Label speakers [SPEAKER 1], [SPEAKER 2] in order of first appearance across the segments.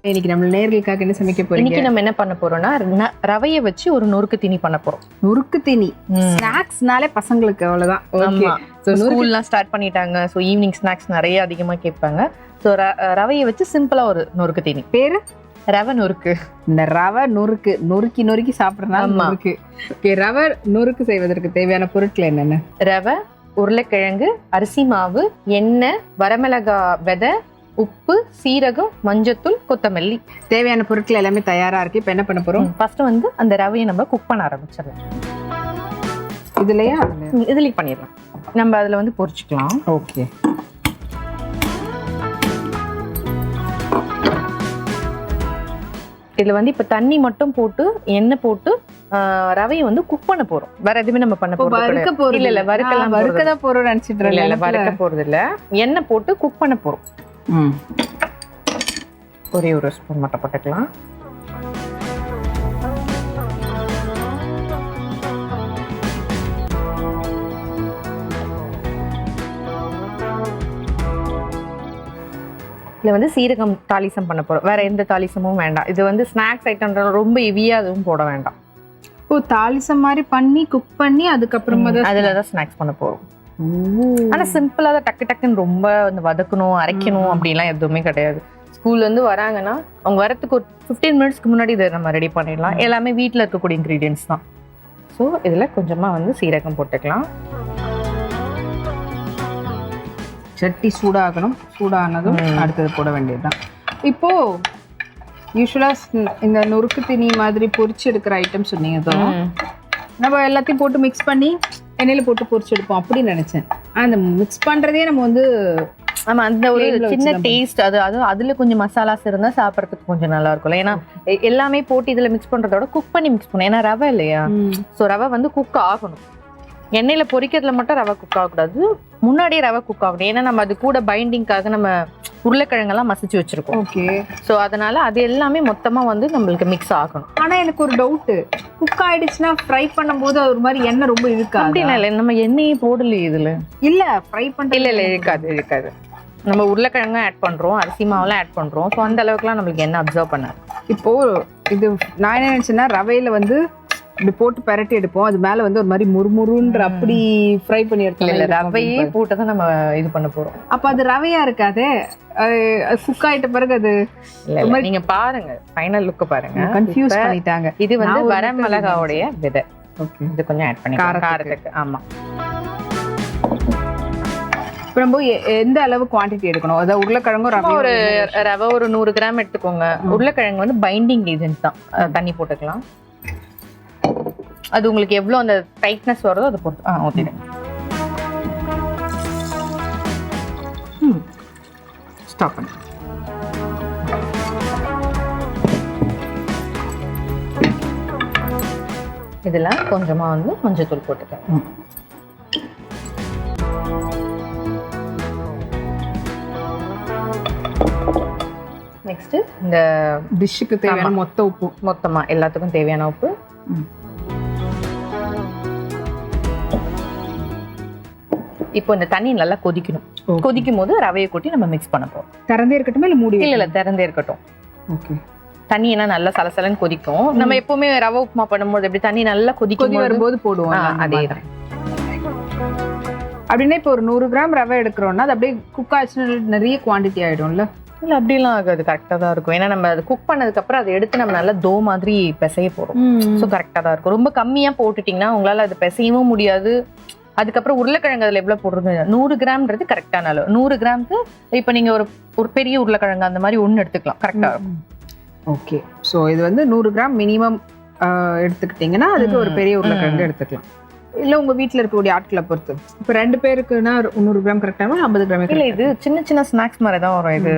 [SPEAKER 1] இன்னைக்கு நம்ம நேர்களுக்காக என்ன சமைக்க போறீங்க?
[SPEAKER 2] இன்னைக்கு நம்ம என்ன பண்ண போறோம்னா ரவையை வச்சு ஒரு நொறுக்கு தீனி பண்ண போறோம்.
[SPEAKER 1] நொறுக்கு தீனி ஸ்நாக்ஸ்னாலே பசங்களுக்கு அவ்வளவுதான்.
[SPEAKER 2] ஆமா, ஸ்கூல்லாம் ஸ்டார்ட் பண்ணிட்டாங்க. ஸோ ஈவினிங் ஸ்நாக்ஸ் நிறைய அதிகமா கேட்பாங்க. ஸோ ரவையை வச்சு சிம்பிளா ஒரு நொறுக்கு தீனி.
[SPEAKER 1] பேரு
[SPEAKER 2] ரவை நொறுக்கு.
[SPEAKER 1] இந்த ரவை நொறுக்கு நொறுக்கி நொறுக்கி சாப்பிட்றதுனால நொறுக்கு. ரவை நொறுக்கு செய்வதற்கு தேவையான பொருட்கள் என்னென்ன?
[SPEAKER 2] ரவை, உருளைக்கிழங்கு, அரிசி மாவு, எண்ணெய், வரமிளகா விதை, உப்பு, சீரகம், மஞ்சத்தூள், கொத்தமல்லி.
[SPEAKER 1] தேவையான பொருட்கள் எல்லாமே தயாரா இருக்கு. இப்ப என்ன பண்ண போறோம்?
[SPEAKER 2] ஃபர்ஸ்ட் வந்து அந்த ரவையை நம்ம குக் பண்ண ஆரம்பிச்சிடலாம்.
[SPEAKER 1] இதுலயா?
[SPEAKER 2] இதுலயே பண்ணிடலாம். நம்ம அதுல வந்து பொரிச்சுக்கலாம்.
[SPEAKER 1] ஓகே.
[SPEAKER 2] இதுல வந்து இப்ப தண்ணி மட்டும் போட்டு எண்ணெய் போட்டு ரவையை வந்து குக் பண்ண போறோம். வேற எதுவுமே நம்ம பண்ண போறோம் இல்ல. இல்ல
[SPEAKER 1] வறுக்கதான் போறோம் நினைச்சிட்டு
[SPEAKER 2] இல்ல வறுக்க போறது இல்ல. எண்ணெய் போட்டு குக் பண்ண போறோம். ஒரே ஒரு ஸ்பூன் மட்டும் போட்டுக்கலாம். இதுல வந்து சீரகம் தாளிசம் பண்ண போறோம். வேற எந்த தாளிசமும் வேண்டாம். இது வந்து ஸ்நாக்ஸ் ஐட்டம், ரொம்ப ஹெவியா அதுவும் போட வேண்டாம்.
[SPEAKER 1] ஓ, தாளிசம் மாதிரி பண்ணி குக் பண்ணி அதுக்கப்புறமா
[SPEAKER 2] அதுலதான் ஸ்நாக்ஸ் பண்ண போறோம். ஆனா சிம்பிளா தான், டக்கு டக்குன்னு ரொம்ப வதக்கணும் அரைக்கணும் அப்படின்லாம் எதுவுமே கிடையாது. ஸ்கூல்ல இருந்து வராங்கன்னா அவங்க வரத்துக்கு ஒரு 15 மினிட்ஸ்க்கு முன்னாடி இதை நம்ம ரெடி பண்ணிடலாம். எல்லாமே வீட்டில் இருக்கக்கூடிய இன்க்ரீடியன்ஸ் தான். ஸோ இதில் கொஞ்சமாக வந்து சீரகம் போட்டுக்கலாம்.
[SPEAKER 1] சட்டி சூடாகணும். சூடானதும் அடுத்தது போட வேண்டியதுதான். இப்போ யூஸ்வலா இந்த நொறுக்கு தீனி மாதிரி பொரிச்சு எடுக்கிற ஐட்டம் சொன்னீங்க. நம்ம எல்லாத்தையும் போட்டு மிக்ஸ் பண்ணி எண்ணெயில போட்டு பொரிச்சு எடுப்போம் அப்படின்னு நினைச்சேன். அந்த மிக்ஸ் பண்றதே நம்ம வந்து
[SPEAKER 2] ஆமா, அந்த ஒரு சின்ன டேஸ்ட் அதுல கொஞ்சம் மசாலாஸ் இருந்தா சாப்பிடறதுக்கு கொஞ்சம் நல்லா இருக்கும்ல. ஏன்னா எல்லாமே போட்டு இதுல மிக்ஸ் பண்றதோட குக் பண்ணி மிக்ஸ் பண்ணும். ஏன்னா ரவை இல்லையா, ஸோ ரவை வந்து குக் ஆகணும். எண்ணெயில பொரிக்கிறதுல மட்டும் ரவை குக் ஆகக்கூடாது, முன்னாடியே ரவை குக் ஆகணும். ஏன்னா நம்ம அது கூட பைண்டிங்காக நம்ம உருளைக்கிழங்கெல்லாம் மசிச்சு வச்சிருக்கோம்.
[SPEAKER 1] ஓகே.
[SPEAKER 2] ஸோ அதனால அது எல்லாமே மொத்தமா வந்து நம்மளுக்கு மிக்ஸ் ஆகணும்.
[SPEAKER 1] ஆனா எனக்கு ஒரு டவுட், குக் ஆயிடுச்சுன்னா ஃப்ரை பண்ணும்போது ஒரு மாதிரி எண்ணெய் ரொம்ப இழுக்காது?
[SPEAKER 2] அப்படின்னா இல்லை, நம்ம எண்ணெயே போடலையே இதுல.
[SPEAKER 1] இல்ல ஃப்ரை பண்ற
[SPEAKER 2] இல்ல இழுக்காது. நம்ம உருளைக்கிழங்கும் ஆட் பண்றோம், அரிசி மாவுலாம் ஆட் பண்றோம். ஸோ அந்த அளவுக்குலாம் நம்மளுக்கு எண்ணெய் அப்சர்வ் பண்ணாது.
[SPEAKER 1] இப்போ இது நான் என்ன நினைச்சேன்னா, ரவையில வந்து இப்படி போட்டு பரட்டி எடுப்போம், அது மேல வந்து ஒரு மாதிரி முறுமுறுன்ற அப்படி ஃப்ரை பண்ணி எடுத்தோம்.
[SPEAKER 2] இல்ல ரவையே போட்டு தான் நம்ம இது பண்ண போறோம்.
[SPEAKER 1] அப்ப அது ரவையா இருக்காதே, குக் ஆயிட்ட பிறகு அது
[SPEAKER 2] நீங்க பாருங்க, ஃபைனல் லுக் பாருங்க.
[SPEAKER 1] கன்ஃபியூஸ் பண்ணிட்டாங்க.
[SPEAKER 2] இது வந்து வரமிளகாவுடைய விதை.
[SPEAKER 1] ஓகே.
[SPEAKER 2] இது கொஞ்சம் ஆட் பண்ணிக்கலாம் காரத்துக்கு. ஆமா.
[SPEAKER 1] இப்போ நம்ம எந்த அளவு குவான்டிட்டி எடுக்கணும்? அதாவது உருளைக்கிழங்கும் ரவை
[SPEAKER 2] ஒரு 100 கிராம் எடுத்துக்கோங்க. உருளைக்கிழங்கு வந்து பைண்டிங் ஏஜென்ட் தான். தண்ணி போட்டுக்கலாம். அது உங்களுக்கு எவ்வளவு அந்த டைட்னஸ் வருதோ அதை பொறுத்து ஊற்றிடுங்க.
[SPEAKER 1] ஸ்டாப் பண்ணு.
[SPEAKER 2] இதுல கொஞ்சமா வந்து மஞ்சத்தூள் போட்டுக்கோங்க. நெக்ஸ்ட் இந்த
[SPEAKER 1] டிஷ்ஷுக்கு தேவையான மொத்த உப்பு,
[SPEAKER 2] மொத்தமா எல்லாத்துக்கும் தேவையான உப்பு. இப்போ இந்த தண்ணி நல்லா கொதிக்கணும். கொதிக்கும் போது ரவையை கொட்டி நம்ம மிக்ஸ் பண்ண போறோம்.
[SPEAKER 1] திறந்தே இருக்கட்டும் இல்ல மூடி?
[SPEAKER 2] இல்ல திறந்தே இருக்கட்டும்.
[SPEAKER 1] ஓகே.
[SPEAKER 2] தண்ணி என்ன நல்லா சலசலன்னு கொதிக்கும். நம்ம எப்பவுமே ரவை உப்புமா பண்ணும்போது எப்படி தண்ணி நல்லா கொதிக்கும் வரும்போது
[SPEAKER 1] போடுவோம்.
[SPEAKER 2] அதேதான்.
[SPEAKER 1] அப்படின்னா இப்போ ஒரு 100 கிராம் ரவை எடுக்கிறோம்னா அது அப்படியே குக் ஆச்சுன்னா நிறைய குவான்டிட்டி ஆயிடும்ல?
[SPEAKER 2] இல்ல அப்படிலாம் ஆகாது, கரெக்டா தான் இருக்கும். ஏன்னா நம்ம அது குக் பண்ணதுக்கு அப்புறம் அதை எடுத்து நம்ம நல்லா தோ மாதிரி பிசைய போறோம். ஸோ கரெக்டா தான் இருக்கும். ரொம்ப கம்மியா போட்டுட்டீங்கன்னா உங்களால அது பிசையவும் முடியாது. அதுக்கப்புறம் உருளைக்கிழங்கு அதில் எவ்வளோ போடுறது, 100 கிராம்ன்றது கரெக்டான அளவு. 100 கிராமுக்கு இப்போ நீங்கள் ஒரு பெரிய உருளைக்கிழங்கு அந்த மாதிரி ஒன்று எடுத்துக்கலாம், கரெக்டாக இருக்கும்.
[SPEAKER 1] ஓகே. ஸோ இது வந்து 100 கிராம் மினிமம் எடுத்துக்கிட்டிங்கன்னா அதுக்கு ஒரு பெரிய உருளைக்கிழங்கு எடுத்துக்கலாம். இல்லை உங்கள் வீட்டில் இருக்கக்கூடிய ஆட்களை பொறுத்து. இப்போ 2 பேருக்குன்னா 100 கிராம் கரெக்டாக 50 கிராம்?
[SPEAKER 2] இல்லை, இது சின்ன சின்ன ஸ்நாக்ஸ் மாதிரி தான் வரும். இது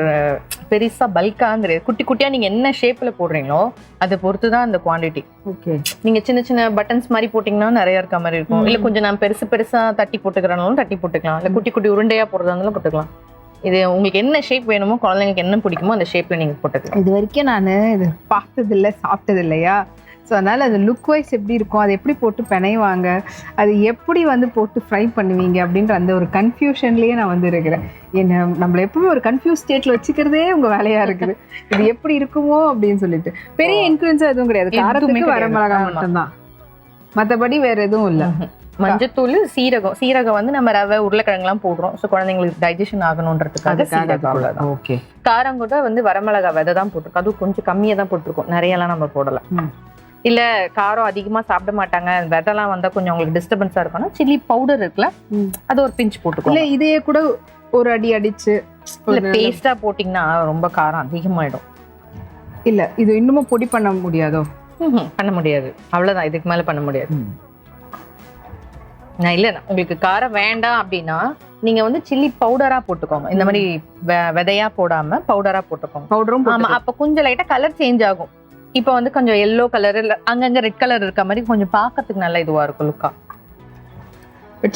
[SPEAKER 2] பெருசாக பல்காங்கிறது குட்டி குட்டியாக நீங்கள் என்ன ஷேப்பில் போடுறீங்களோ அதை பொறுத்து தான் அந்த குவான்டிட்டி.
[SPEAKER 1] ஓகே.
[SPEAKER 2] நீங்கள் சின்ன சின்ன பட்டன்ஸ் மாதிரி போட்டிங்கன்னா நிறைய இருக்க மாதிரி இருக்கும். இல்லை கொஞ்சம் நான் பெருசாக தட்டி போட்டுக்கிறனாலும் தட்டி போட்டுக்கலாம். இல்லை குட்டி குட்டி உருண்டையாக போடுறதா இருந்தாலும் போட்டுக்கலாம். இது உங்களுக்கு என்ன ஷேப் வேணுமோ, குழந்தைங்களுக்கு என்ன பிடிக்குமோ அந்த ஷேப்பில் நீங்கள் போட்டுக்கலாம்.
[SPEAKER 1] இது வரைக்கும் நான் இது பார்த்ததில்லை, சாப்பிட்டது இல்லையா. ஸோ அதனால் அது லுக் வைஸ் எப்படி இருக்கும், அது எப்படி போட்டு பிணைவாங்க, அது எப்படி வந்து போட்டு ஃப்ரை பண்ணுவீங்க அப்படின்ற அந்த ஒரு கன்ஃபியூஷன்லேயே நான் வந்து இருக்கிறேன். என்ன நம்மளை எப்பவுமே ஒரு கன்ஃபியூஸ் ஸ்டேட்டில் வச்சுக்கிறதே உங்கள் வேலையாக இருக்குது. இது எப்படி இருக்குமோ அப்படின்னு சொல்லிட்டு. பெரிய இன்ஃப்ளூயன்ஸாக எதுவும் கிடையாது, காரத்துக்கு வரமிளகாய் மட்டும்தான், மற்றபடி வேறு எதுவும் இல்லை.
[SPEAKER 2] மஞ்சத்தூள், சீரகம் வந்து நம்ம ரவை உருளைக்கிழங்குலாம் போடுறோம். ஸோ குழந்தைங்களுக்கு டைஜஷன் ஆகணுன்றதுக்காக.
[SPEAKER 1] ஓகே.
[SPEAKER 2] காரம் கூட வந்து வரமிளகாய் விதை தான் போட்டிருக்கோம். அதுவும் கொஞ்சம் கம்மியாக தான் போட்டிருக்கோம், நிறையெல்லாம் நம்ம போடலை. இல்ல காரம் அதிகமா சாப்பிட மாட்டாங்க, விதெல்லாம் வந்தா கொஞ்சம் உங்களுக்கு டிஸ்டர்பன்ஸா இருக்கும்னா சில்லி பவுடர் இருக்குல்ல, அது ஒரு பிஞ்ச் போட்டுக்கோ.
[SPEAKER 1] இல்ல இதையே கூட ஒரு அடி அடிச்சு
[SPEAKER 2] பேஸ்டா போட்டீங்கன்னா ரொம்ப காரம் அதிகமாயிடும்.
[SPEAKER 1] இல்ல இது இன்னமும் பொடி பண்ண முடியாதோ?
[SPEAKER 2] பண்ண முடியாது, அவ்வளவுதான், இதுக்கு மேல பண்ண முடியாது. நான் இல்ல உங்களுக்கு காரம் வேண்டாம் அப்படின்னா நீங்க வந்து சில்லி பவுடரா போட்டுக்கோங்க. இந்த மாதிரி விதையா போடாம பவுடரா போட்டுக்கோங்க.
[SPEAKER 1] பவுடரும்
[SPEAKER 2] ஆமா, அப்ப கொஞ்சம் லைட்டா கலர் சேஞ்ச் ஆகும். இப்ப வந்து கொஞ்சம் எல்லோ கலர், அங்கங்க ரெட் கலர் இருக்க மாதிரி கொஞ்சம் பாக்கிறதுக்கு நல்ல இதுவா இருக்கும் லுக்கா.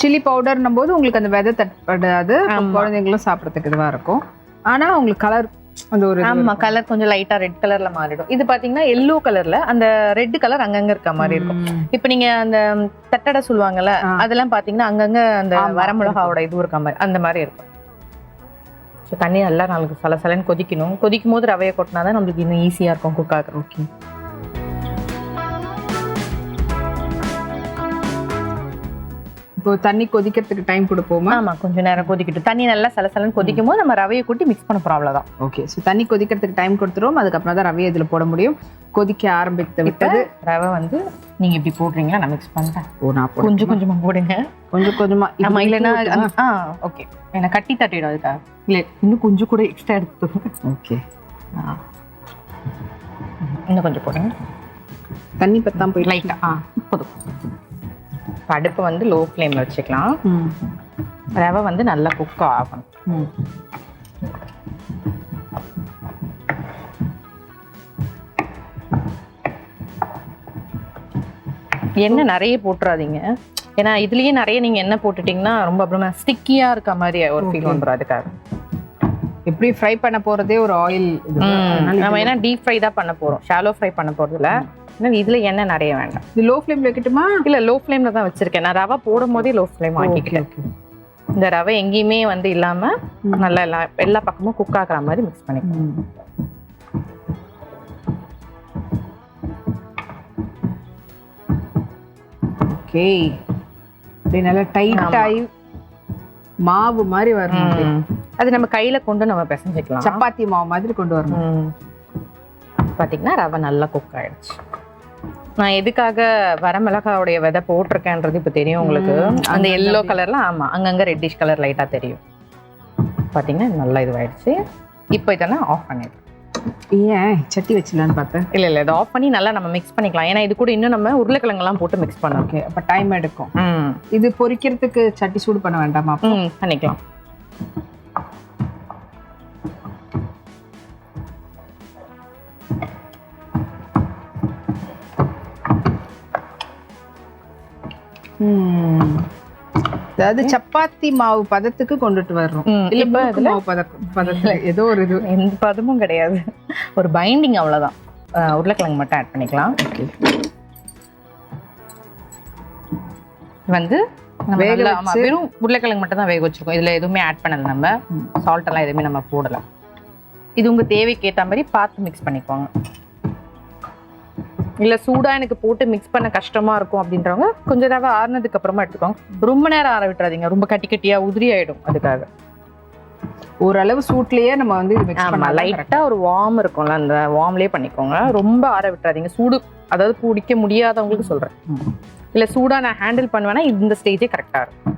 [SPEAKER 1] சில்லி பவுடர்னும் போது உங்களுக்கு அந்த விதை தட்டப்படாது, குழந்தைங்களும் சாப்பிடறதுக்கு இதுவா இருக்கும். ஆனா உங்களுக்கு கலர் அந்த ஒரு
[SPEAKER 2] கலர் கொஞ்சம் லைட்டா ரெட் கலர்ல மாறிடும். இது பாத்தீங்கன்னா எல்லோ கலர்ல அந்த ரெட் கலர் அங்கங்க இருக்க மாதிரி இருக்கும். இப்ப நீங்க அந்த தட்டடை சொல்லுவாங்கல்ல, அதெல்லாம் பாத்தீங்கன்னா அங்கங்க அந்த வரமிளகாவோட இது இருக்க மாதிரி அந்த மாதிரி இருக்கும். தண்ணி நல்லா நாளைக்கு சலசலன்னு கொதிக்கணும். கொதிக்கும் போது ரவையை கொட்டினாதான் நம்மளுக்கு இன்னும் ஈஸியா இருக்கும் குக் ஆகுறது. ஓகே.
[SPEAKER 1] இப்போ தண்ணி கொதிக்கிறதுக்கு டைம் கொடுப்போமா?
[SPEAKER 2] ஆமா, கொஞ்சம் நேரம் கொதிக்கிட்டு தண்ணி நல்லா சலசலன்னு கொதிக்கும் போது நம்ம ரவையை கூட்டி மிக்ஸ் பண்ண போறோம், அவ்வளவுதான்.
[SPEAKER 1] ஓகே. ஸோ தண்ணி கொதிக்கிறதுக்கு டைம் கொடுத்துருவோம், அதுக்கப்புறம் தான் ரவையை இதில் போட முடியும். கொதிக்க ஆரம்பித்து விட்டது.
[SPEAKER 2] ரவை வந்து நீங்க இப்படி போடுறீங்களா? நான் மிக்ஸ் பண்ணிட்டேன்.
[SPEAKER 1] நான்
[SPEAKER 2] கொஞ்சம் கொஞ்சமா போடுங்க, கொஞ்சம் கொஞ்சமா. ஆமா, இல்லைன்னா ஓகே என்ன கட்டி தட்டிடும், அதுக்காக இல்லை இன்னும் கொஞ்சம் கூட எக்ஸ்ட்ரா எடுத்து.
[SPEAKER 1] ஓகே,
[SPEAKER 2] இன்னும் கொஞ்சம் போடுங்க.
[SPEAKER 1] தண்ணி பத்தாம போய்
[SPEAKER 2] லைட்டா போதும். அடுப்பை வந்து லோ ஃப்ளேம்ல வச்சுக்கலாம். ரவை வந்து நல்லா குக் ஆகணும். எண்ணெய் நிறைய போட்டுறாதீங்க, ஏன்னா இதுலயே நிறைய நீங்க எண்ணெய் போட்டுட்டீங்கன்னா ரொம்ப அப்புறமா ஸ்டிக்கியா இருக்க மாதிரி ஒரு ஃபீல் வந்துடும். அதுக்காக
[SPEAKER 1] எப்படி ஃப்ரை பண்ண போறதே ஒரு ஆயில்,
[SPEAKER 2] நம்ம ஏன்னா டீப் ஃப்ரை தான் பண்ண போறோம், ஷாலோ ஃப்ரை பண்ண போறதுல. இதுல எண்ணெய் நிறைய வேண்டாம்.
[SPEAKER 1] இது லோ ஃப்ளேம்ல வைக்கட்டுமா?
[SPEAKER 2] இல்ல லோ ஃப்ளேம்ல தான் வச்சிருக்கேன். நான் ரவை போடும் போதே லோ ஃப்ளேம் ஆக்கிக்கிறேன். இந்த ரவை எங்கேயுமே வந்து இல்லாம நல்லா எல்லா பக்கமும் குக் ஆகுற மாதிரி மிக்ஸ் பண்ணிக்கணும்.
[SPEAKER 1] ஓகே, அப்படி நல்லா டைட் ஆகி மாவு மாதிரி வரணும்.
[SPEAKER 2] அது நம்ம கையில கொண்டு நம்ம பிசைஞ்சுக்கலாம்,
[SPEAKER 1] சப்பாத்தி மாவு மாதிரி கொண்டு வரணும்.
[SPEAKER 2] பாத்தீங்கன்னா ரவை நல்லா குக் ஆயிடுச்சு. நான் எதுக்காக வரமிளகாவுடைய விதை போட்டிருக்கேன்றது இப்ப தெரியும் உங்களுக்கு. அந்த எல்லோ கலர்ல ஆமா அங்கங்க ரெட்டிஷ் கலர் லைட்டா தெரியும். பாத்தீங்கன்னா நல்லா இதுவாயிடுச்சு. இப்போ இதெல்லாம் ஆஃப் பண்ணிடுறேன்.
[SPEAKER 1] ஏன் சட்டி வச்சிடலான்னு பார்த்தேன்.
[SPEAKER 2] இல்ல இதை ஆஃப் பண்ணி நல்லா நம்ம மிக்ஸ் பண்ணிக்கலாம். ஏன்னா இது கூட இன்னும் நம்ம உருளைக்கிழங்கெல்லாம் போட்டு மிக்ஸ் பண்ணோம்.
[SPEAKER 1] ஓகே, அப்ப டைம் எடுக்கும். இது பொரிக்கிறதுக்கு சட்டி சூடு பண்ண வேண்டாமா?
[SPEAKER 2] பண்ணிக்கலாம்.
[SPEAKER 1] அதாவது சப்பாத்தி மாவு பதத்துக்கு கொண்டுட்டு வர்றோம். ஏதோ ஒரு இது
[SPEAKER 2] எந்த பதமும் கிடையாது, ஒரு பைண்டிங் அவ்வளவுதான். உருளைக்கிழங்கு மட்டும் ஆட் பண்ணிக்கலாம். வந்து வெறும் உருளைக்கிழங்கு மட்டும் தான் வேக வச்சிருக்கோம். இதுல எதுவுமே ஆட் பண்ணல, நம்ம சால்ட் எல்லாம் எதுவுமே நம்ம போடல. இது உங்க தேவைக்கு ஏற்ற மாதிரி பார்த்து மிக்ஸ் பண்ணிக்கோங்க. இல்ல சூடா எனக்கு போட்டு மிக்ஸ் பண்ண கஷ்டமா இருக்கும் அப்படின்றவங்க கொஞ்சம் ரவை ஆறுனதுக்கு அப்புறமா எடுத்துக்கோங்க. ரொம்ப நேரம் ஆற விட்டுறாதீங்க, ரொம்ப கட்டி கட்டியா உதிரி ஆயிடும். அதுக்காக
[SPEAKER 1] ஓரளவு சூட்லயே நம்ம வந்து
[SPEAKER 2] லைட்டா ஒரு வார்ம் இருக்கும்ல, அந்த வார்ம்லயே பண்ணிக்கோங்க. ரொம்ப ஆற விட்டுறாதீங்க. சூடு அதாவது பிடிக்க முடியாதவங்களுக்கு சொல்றேன். இல்ல சூடா நான் ஹேண்டில் பண்ணுவேன்னா இந்த ஸ்டேஜே கரெக்டா இருக்கும்.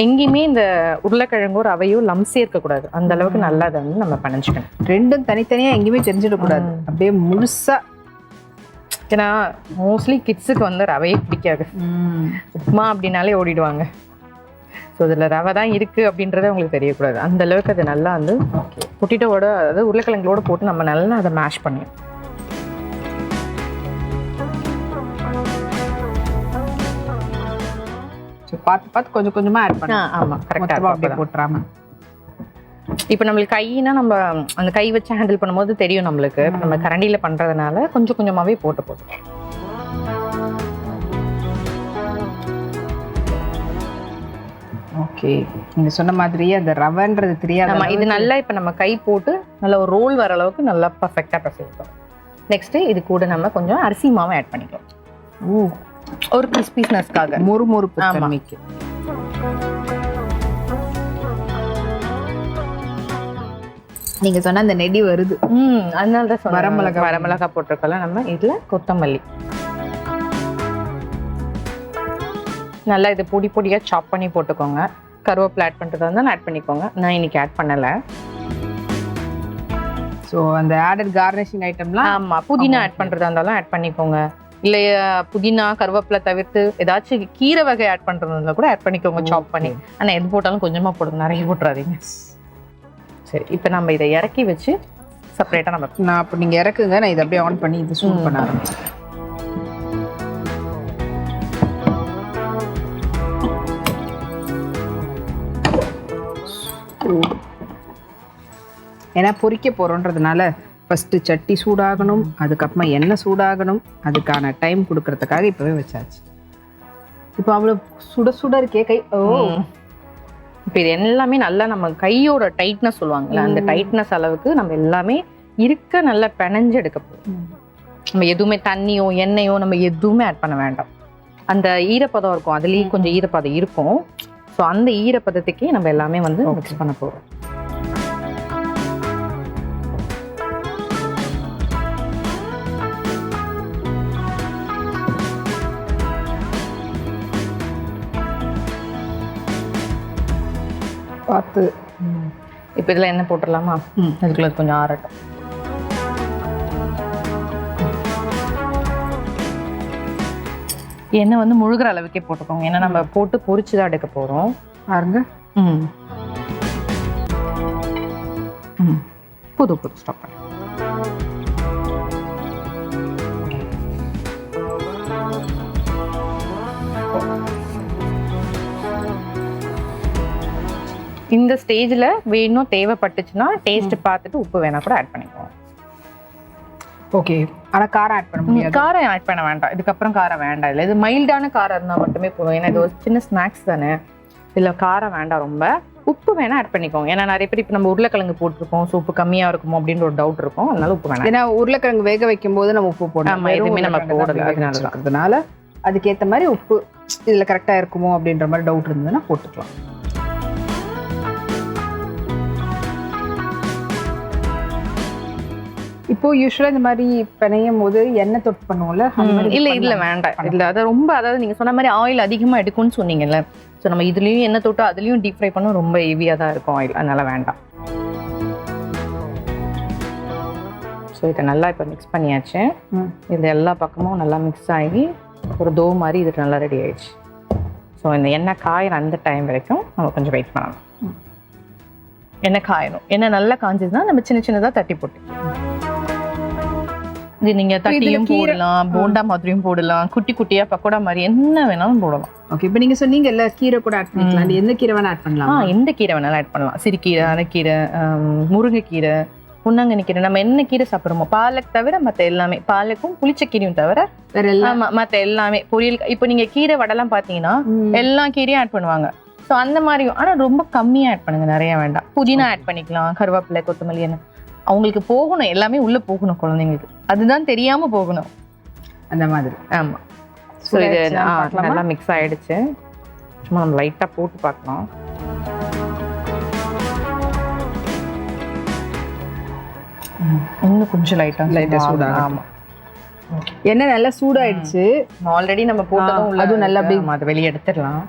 [SPEAKER 2] எங்கேயுமே இந்த உருளைக்கிழங்கோ ரவையோ லம்ஸே இருக்கக்கூடாது, அந்த அளவுக்கு நல்லா அதை வந்து நம்ம பணிச்சுக்கணும்.
[SPEAKER 1] ரெண்டும் தனித்தனியா எங்கேயுமே தெரிஞ்சிடக்கூடாது, அப்படியே முழுசா.
[SPEAKER 2] ஏன்னா மோஸ்ட்லி கிட்ஸுக்கு வந்து ரவையே பிடிக்காது. உப்புமா அப்படின்னாலே ஓடிடுவாங்க. ஸோ இதில் ரவை தான் இருக்குது அப்படின்றத உங்களுக்கு தெரியக்கூடாது. அந்த அளவுக்கு அது நல்லா வந்து பொட்டேட்டோட அதாவது உருளைக்கிழங்களோட போட்டு நம்ம நல்லா அதை மேஷ் பண்ணிடும்.
[SPEAKER 1] பார்த்து பார்த்து கொஞ்சம் கொஞ்சமாக ஆட் பண்ண.
[SPEAKER 2] ஆமாம், கரெக்டாக
[SPEAKER 1] அப்படியே போட்டுறாம.
[SPEAKER 2] இப்போ நம்மளுக்கு கையினா நம்ம அந்த கை வச்சு ஹேண்டில் பண்ணும்போது தெரியும் நம்மளுக்கு. நம்ம கரண்டியில பண்றதுனால கொஞ்சம் கொஞ்சமாவே போட்டு
[SPEAKER 1] ஓகே. நீங்க சொன்ன மாதிரியே அந்த ரவைன்றது தெரியாது.
[SPEAKER 2] இது நல்லா இப்போ நம்ம கை போட்டு நல்ல ஒரு ரோல் வர அளவுக்கு நல்லா பர்ஃபெக்டா பிசைஞ்சிட்டோம். நெக்ஸ்ட் இது கூட நம்ம கொஞ்சம் அரிசி மாவு ஆட் பண்ணிக்கலாம். ஒரு கிறிஸ்பினஸ்க்காக,
[SPEAKER 1] முறுமுறுப்பு தன்மைக்கு. நீங்க சொன்ன அந்த நெடி வருது.
[SPEAKER 2] அதனால தான் வரமிளகா போட்டிருக்கலாம். நம்ம இதுல கொத்தமல்லி நல்லா இது பொடி பொடியா சாப் பண்ணி போட்டுக்கோங்க. கருவேப்பிலை ஆட் பண்றதா இருந்தாலும் ஆட் பண்ணிக்கோங்க. நான் இன்னைக்கு ஆட் பண்ணல.
[SPEAKER 1] ஸோ அந்த ஆடட் கார்னிஷிங் ஐட்டம்லாம்.
[SPEAKER 2] ஆமா, புதினா ஆட் பண்றதா இருந்தாலும் ஆட் பண்ணிக்கோங்க. இல்லையா புதினா கருவேப்பிலை தவிர்த்து ஏதாச்சும் கீரை வகை ஆட் பண்றதா இருந்தா கூட ஆட் பண்ணிக்கோங்க சாப் பண்ணி. ஆனா எது போட்டாலும் கொஞ்சமா போடுங்க, நிறைய போட்டுறாதீங்க. சரி, இப்போ நம்ம இதை இறக்கி வச்சு செப்பரேட்டா நான்
[SPEAKER 1] அப்போ நீங்க இறக்குங்க, நான் இதை அப்படியே ஆன் பண்ணி இது சூட் பண்ண ஆரம்பிச்சேன். ஏன்னா பொரிக்க போறோன்றதுனால ஃபர்ஸ்ட் சட்டி சூடாகணும், அதுக்கப்புறமா எண்ணெய் சூடாகணும். அதுக்கான டைம் கொடுக்கறதுக்காக இப்பவே வச்சாச்சு. இப்போ அவ்வளோ சுட சுட இருக்கே கை.
[SPEAKER 2] இப்போ இது எல்லாமே நல்லா நம்ம கையோட டைட்னஸ் சொல்லுவாங்கல்ல, அந்த டைட்னஸ் அளவுக்கு நம்ம எல்லாமே இருக்க நல்லா பிணைஞ்சு எடுக்க போகிறோம். நம்ம எதுவுமே தண்ணியோ எண்ணெயோ நம்ம எதுவுமே ஆட் பண்ண வேண்டாம். அந்த ஈரப்பதம் இருக்கும், அதுலேயும் கொஞ்சம் ஈரப்பதம் இருக்கும். ஸோ அந்த ஈரப்பதத்துக்கே நம்ம எல்லாமே வந்து மிக்ஸ் பண்ண போகிறோம்.
[SPEAKER 1] பார்த்து
[SPEAKER 2] இப்போ இதில் எண்ணெய் போட்டுடலாமா? அதுக்குள்ள கொஞ்சம் ஆறட்டும். எண்ணெய் வந்து முழுகிற அளவுக்கே போட்டுக்கோங்க. ஏன்னா நம்ம போட்டு பொரிச்சு தான் எடுக்க போகிறோம்.
[SPEAKER 1] பாருங்க.
[SPEAKER 2] புது ஸ்டாப் பண்ண. இந்த ஸ்டேஜில் வேணும் தேவைப்பட்டுச்சுன்னா டேஸ்ட் பார்த்துட்டு உப்பு வேணா கூட ஆட் பண்ணிக்கோங்க.
[SPEAKER 1] ஓகே. ஆனால் காரம் ஆட் பண்ண முடியாது.
[SPEAKER 2] காரம் ஆட் பண்ண வேண்டாம், இதுக்கப்புறம் காரம் வேண்டாம். இல்லை, இது மைல்டான காரம் இருந்தால் மட்டுமே போதும். ஏன்னா இது ஒரு சின்ன ஸ்நாக்ஸ் தானே, இதில் காரம் வேண்டாம் ரொம்ப. உப்பு வேணா ஆட் பண்ணிக்கோங்க. ஏன்னா நிறைய பேர் இப்போ நம்ம உருளைக்கிழங்கு போட்டிருக்கோம், ஸோ உப்பு கம்மியாக இருக்குமோ அப்படின்னு ஒரு டவுட் இருக்கும். அதனால உப்பு வேணாம்.
[SPEAKER 1] ஏன்னா உருளைக்கிழங்கு வேக வைக்கும் போது நம்ம உப்பு போடணும்,
[SPEAKER 2] எதுவுமே நம்ம போடல.
[SPEAKER 1] அதனால அதுக்கேற்ற மாதிரி உப்பு இதில் கரெக்டாக இருக்குமோ அப்படின்ற மாதிரி டவுட் இருந்ததுன்னா போட்டுக்கலாம். இப்போ யூஸ்வலா இந்த மாதிரி பிணையும் போது எண்ணெய் தொட்டு பண்ணுவோம்ல,
[SPEAKER 2] இல்ல இதுல வேண்டாம். இதுல அதை ரொம்ப, அதாவது நீங்க சொன்ன மாதிரி ஆயில் அதிகமா எடுக்கும்னு சொன்னீங்கல்ல, ஸோ நம்ம இதுலயும் எண்ணெய் தொட்டு அதுலயும் டீப் ஃப்ரை பண்ண ரொம்ப ஹெவியா தான் இருக்கும் ஆயில், அதனால வேண்டாம். ஸோ இதை நல்லா இப்போ மிக்ஸ் பண்ணியாச்சு. இது எல்லா பக்கமும் நல்லா மிக்ஸ் ஆகி ஒரு தோ மாதிரி இது நல்லா ரெடி ஆயிடுச்சு. ஸோ இந்த எண்ணெய் காயிற அந்த டைம் வரைக்கும் நம்ம கொஞ்சம் வெயிட் பண்ணணும். எண்ணெய் காயணும். எண்ணெய் நல்லா காஞ்சதுன்னா நம்ம சின்ன சின்னதாக தட்டி போட்டு, இது நீங்க தட்டியும் போடலாம், போண்டா மாதிரியும் போடலாம், குட்டி குட்டியா பக்கோடா மாதிரி என்ன வேணாலும் போடலாம்.
[SPEAKER 1] ஓகே. இப்போ நீங்க சொன்னீங்கல்ல கீரை கூட ஆட் பண்ணிக்கலாம். எந்த கீரை வேணா ஆட் பண்ணலாம்?
[SPEAKER 2] எந்த கீரை வேணாலும் ஆட் பண்ணலாம். சிறுகீரை, அரைக்கீரை, முருங்கைக்கீரை, பொன்னாங்கண்ணி கீரை, நம்ம என்ன கீரை சாப்பிட்றோமோ, பாலக் தவிர மற்ற எல்லாமே, பாலக்கும் புளிச்சக்கீரையும் தவிர வேற எல்லாம் மற்ற எல்லாமே பொரியல். இப்போ நீங்க கீரை வடலாம் பார்த்தீங்கன்னா எல்லா கீரையும் ஆட் பண்ணுவாங்க. ஸோ அந்த மாதிரியும், ஆனால் ரொம்ப கம்மியாக ஆட் பண்ணுங்க, நிறைய வேண்டாம். புதினா ஆட் பண்ணிக்கலாம், கருவேப்பிலை, கொத்தமல்லி. என்ன அவங்களுக்கு போகணும், எல்லாமே உள்ள போகணும் குழந்தைங்களுக்கு, அதுதான் தெரியாம போகணும்
[SPEAKER 1] அந்த மாதிரி.
[SPEAKER 2] ஆமா. ஸோ இது நல்லா மிக்ஸ் ஆயிடுச்சு. சும்மா நம்ம லைட்டா போட்டு பார்க்கலாம். இன்னும் கொஞ்சம் லைட்டா
[SPEAKER 1] சூடாகும். ஆமா, எண்ணெய் நல்லா சூடாயிடுச்சு.
[SPEAKER 2] ஆல்ரெடி நம்ம போட்டதும் உள்ள,
[SPEAKER 1] அதுவும் நல்லா அப்படியே
[SPEAKER 2] அதை வெளியே எடுத்துடலாம்.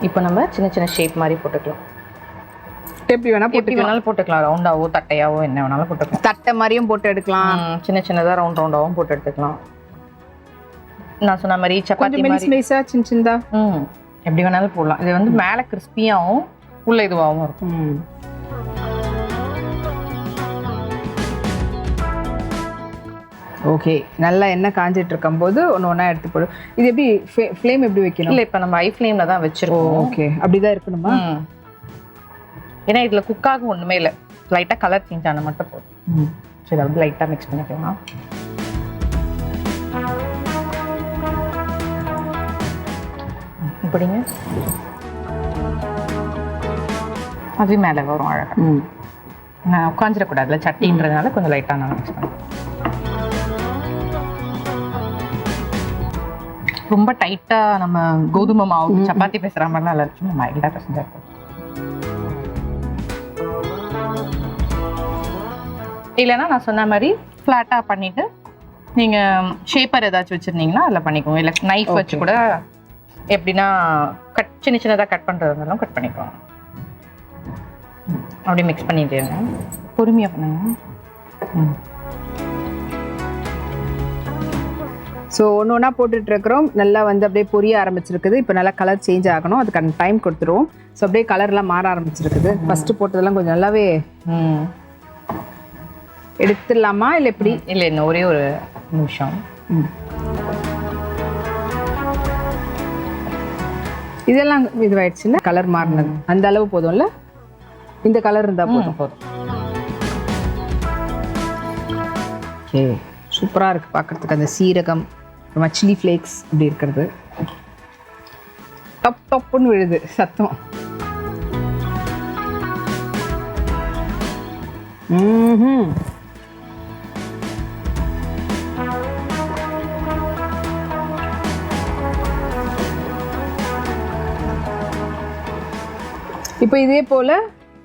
[SPEAKER 2] இப்போ நம்ம சின்ன சின்ன ஷேப் மாதிரி போட்டுக்கலாம்.
[SPEAKER 1] எப்படி வேணாலும்
[SPEAKER 2] போட்டுக்கலாம், ரவுண்டாவோ தட்டையாவோ என்ன வேணாலும் போட்டுக்கலாம்.
[SPEAKER 1] தட்டை மாதிரியும் போட்டு எடுக்கலாம்,
[SPEAKER 2] சின்ன சின்னதாக ரவுண்டாவும் போட்டு எடுத்துக்கலாம். நான் சொன்ன மாதிரி சப்பாத்தி மாதிரி
[SPEAKER 1] சின்ன சின்னதா
[SPEAKER 2] எப்படி வேணாலும் போடலாம். இது வந்து மேலே கிறிஸ்பியாகவும் உள்ள இதுவாகவும் இருக்கும்.
[SPEAKER 1] ஓகே, நல்லா எண்ணெய் காஞ்சிட்டு இருக்கும் போது ஒன்று ஒன்றா எடுத்து போடும். இது எப்படி ஃப்ளேம் எப்படி வைக்கணும்?
[SPEAKER 2] இல்லை, இப்போ நம்ம ஐ ஃப்ளேமில் தான் வச்சுருக்கோம்.
[SPEAKER 1] ஓகே, அப்படிதான் இருக்கணுமா?
[SPEAKER 2] ஏன்னா இதில் குக்காக ஒன்றுமே இல்லை, லைட்டாக கலர் சேஞ்ச் ஆனால் மட்டும் போதும். சரி, அதை வந்து லைட்டாக மிக்ஸ் பண்ணிக்கலாம். இப்படிங்க அது மேலே வரும் அழகாக. நான் உட்காந்துடக்கூடாதுல சட்டின்றதுனால கொஞ்சம் லைட்டாக நான் மிக்ஸ் பண்ணுவேன். ரொம்ப டைட்டாக நம்ம கோதுமை மாவு சப்பாத்தி பேசுகிற மாதிரிலாம் இல்லை, சும்மா மைல்டாக பசங்க இருக்கும். இல்லைன்னா நான் சொன்ன மாதிரி ஃப்ளாட்டாக பண்ணிவிட்டு நீங்கள் ஷேப்பர் ஏதாச்சும் வச்சுருந்தீங்கன்னா அதில் பண்ணிக்கோங்க. இல்லை நைஃப் வச்சு கூட எப்படின்னா சின்ன சின்னதாக கட் பண்ணுறதுனாலும் கட் பண்ணிக்குவாங்க. அப்படியே மிக்ஸ் பண்ணிட்டேங்க, பொறுமையாக பண்ணுங்க.
[SPEAKER 1] ஸோ ஒன்று ஒன்றா போட்டுட்ருக்குறோம். நல்லா வந்து அப்படியே பொரிய ஆரம்பிச்சிருக்குது. இப்போ நல்லா கலர் சேஞ்ச் ஆகணும், அதுக்கான டைம் கொடுத்துருவோம். ஸோ அப்படியே கலர்லாம் மாற ஆரம்பிச்சிருக்குது. ஃபஸ்ட்டு போட்டதெல்லாம் கொஞ்சம் நல்லாவே எடுத்துடலாமா இல்லை எப்படி?
[SPEAKER 2] இல்லை, இன்னும் ஒரே ஒரு நிமிஷம்.
[SPEAKER 1] இதெல்லாம் இதுவாயிடுச்சுன்னா கலர் மாறினது அந்த அளவு போதும்ல? இந்த கலர் இருந்தால் போதும். ஓகே, சூப்பராக இருக்குது பார்க்குறதுக்கு. அந்த சீரகம் அப்புறமா சில்லி ஃப்ளேக்ஸ் இப்படி இருக்கிறது டப் டப்புன்னு விழுது சத்தம். இப்போ இதே போல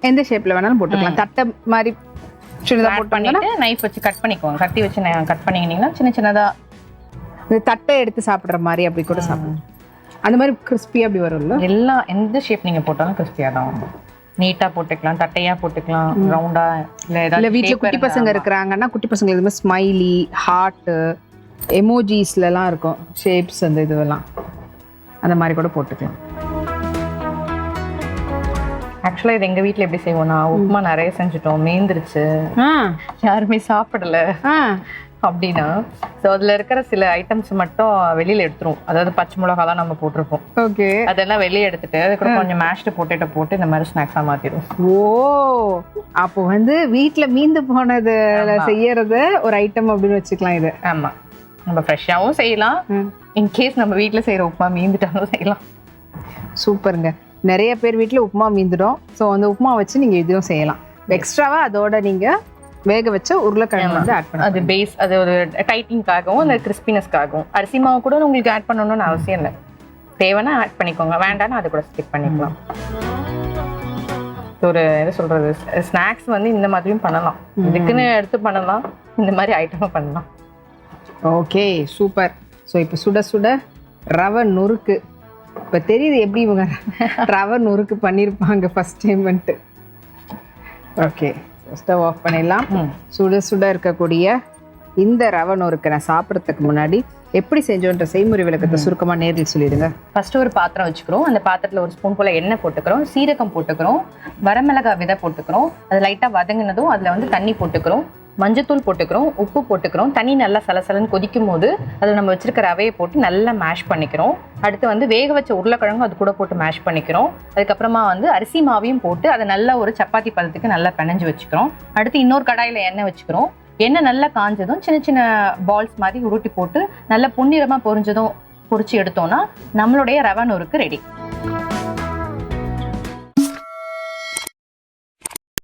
[SPEAKER 1] எந்த ஷேப்ல வேணாலும் போட்டுக்கலாம். தட்டை மாதிரி சின்னதாக போட்டு
[SPEAKER 2] பண்ணிட்டு நைஃப் வச்சு கட் பண்ணிக்குவோம். கத்தி வச்சு கட் பண்ணிக்கிட்டீங்கன்னா சின்ன சின்னதாக
[SPEAKER 1] இந்த தட்டை எடுத்து சாப்பிட்ற மாதிரி அப்படி கூட சாப்பிடலாம். அந்த மாதிரி கிறிஸ்பியாக அப்படி வரும்ல?
[SPEAKER 2] எல்லாம் எந்த ஷேப் நீங்கள் போட்டாலும் கிறிஸ்பியாக தான் வரும். நீட்டாக போட்டுக்கலாம், தட்டையாக போட்டுக்கலாம், ரவுண்டாக. இல்லை
[SPEAKER 1] வீட்டில் குட்டி பசங்க இருக்கிறாங்கன்னா குட்டி பசங்க இது மாதிரி ஸ்மைலி, ஹார்ட்டு, எமோஜிஸ்லாம் இருக்கும் ஷேப்ஸ், அந்த இதுவெல்லாம் அந்த மாதிரி கூட போட்டுக்கலாம்.
[SPEAKER 2] ஆக்சுவலாக இது எங்கள் வீட்டில் எப்படி செய்வோம்னா, உப்புமா நிறைய செஞ்சுட்டோம், மீந்துருச்சு, யாருமே சாப்பிடல அப்படின்னா, ஸோ அதில் இருக்கிற சில ஐட்டம்ஸ் மட்டும் வெளியில் எடுத்துருவோம். அதாவது பச்சை மிளகாலாம் நம்ம போட்டிருப்போம். ஓகே, அதெல்லாம் வெளியே எடுத்துட்டு அது கூட கொஞ்சம் மேஷ்டு பொட்டேட்டோ போட்டு இந்த மாதிரி ஸ்நாக்ஸாக மாற்றிடுவோம்.
[SPEAKER 1] ஓ, அப்போ வந்து வீட்டில் மீந்து போனது செய்யறது ஒரு ஐட்டம் அப்படின்னு வச்சுக்கலாம் இது.
[SPEAKER 2] ஆமாம், நம்ம ஃப்ரெஷ்ஷாகவும் செய்யலாம், இன்கேஸ் நம்ம வீட்டில் செய்கிற உப்புமா மீந்துட்டாலும் செய்யலாம்.
[SPEAKER 1] சூப்பருங்க. நிறைய பேர் வீட்டில் உப்புமா மீந்துடும். ஸோ அந்த உப்புமா வச்சு நீங்கள் இதுவும் செய்யலாம். எக்ஸ்ட்ராவாக அதோட நீங்கள் வேக வச்ச உருளைக்கிழங்கு வந்து ஆட் பண்ணலாம்.
[SPEAKER 2] அது பேஸ், அது ஒரு டைட்டிங்காகவும் அந்த கிறிஸ்பினஸ்க்காகவும். அரிசி மாவு கூட உங்களுக்கு ஆட் பண்ணணும்னு அவசியம் இல்லை, தேவைன்னா ஆட் பண்ணிக்கோங்க, வேண்டாம்னா அது கூட ஸ்கிப் பண்ணிக்கலாம். ஒரு என்ன சொல்கிறது, ஸ்நாக்ஸ் வந்து இந்த மாதிரியும் பண்ணலாம், இதுக்குன்னு எடுத்து பண்ணலாம், இந்த மாதிரி ஐட்டமும் பண்ணலாம்.
[SPEAKER 1] Okay, super. ஸோ இப்போ சுட சுட ரவை நுறுக்கு இப்போ தெரியுது எப்படி இவங்க ரவை நுறுக்கு பண்ணியிருப்பாங்க ஃபஸ்ட் டைம் வந்துட்டு. ஓகே, ஸ்டவ் ஆஃப் பண்ணிடலாம். சுட சுட இருக்கக்கூடிய இந்த ரவை நுறுக்கு நான் சாப்பிட்றதுக்கு முன்னாடி எப்படி செஞ்சோன்ற செய்முறை விளக்கத்தை சுருக்கமாக நேரில் சொல்லிடுங்க.
[SPEAKER 2] ஃபஸ்ட்டு ஒரு பாத்திரம் வச்சுக்கிறோம். அந்த பாத்திரத்தில் ஒரு ஸ்பூன் போல் எண்ணெய் போட்டுக்கிறோம், சீரகம் போட்டுக்கிறோம், வரமிளகாய் விதை போட்டுக்கிறோம். அது லைட்டாக வதங்கினதும் அதில் வந்து தண்ணி போட்டுக்கிறோம், மஞ்சத்தூள் போட்டுக்கிறோம், உப்பு போட்டுக்கிறோம். தண்ணி நல்லா சலசலன்னு கொதிக்கும் போது அதில் நம்ம வச்சிருக்க ரவையை போட்டு நல்லா மேஷ் பண்ணிக்கிறோம். அடுத்து வந்து வேக வச்ச உருளைக்கிழங்கு அது கூட போட்டு மேஷ் பண்ணிக்கிறோம். அதுக்கப்புறமா வந்து அரிசி மாவையும் போட்டு அதை நல்லா ஒரு சப்பாத்தி பதத்துக்கு நல்லா பிணைஞ்சு வச்சுக்கிறோம். அடுத்து இன்னொரு கடாயில் எண்ணெய் வச்சுக்கிறோம். எண்ணெய் நல்லா காஞ்சதும் சின்ன சின்ன பால்ஸ் மாதிரி உருட்டி போட்டு நல்லா பொன்னிறமாக பொரிச்சு எடுத்தோம்னா நம்மளுடைய ரவை நுறுக்கு ரெடி.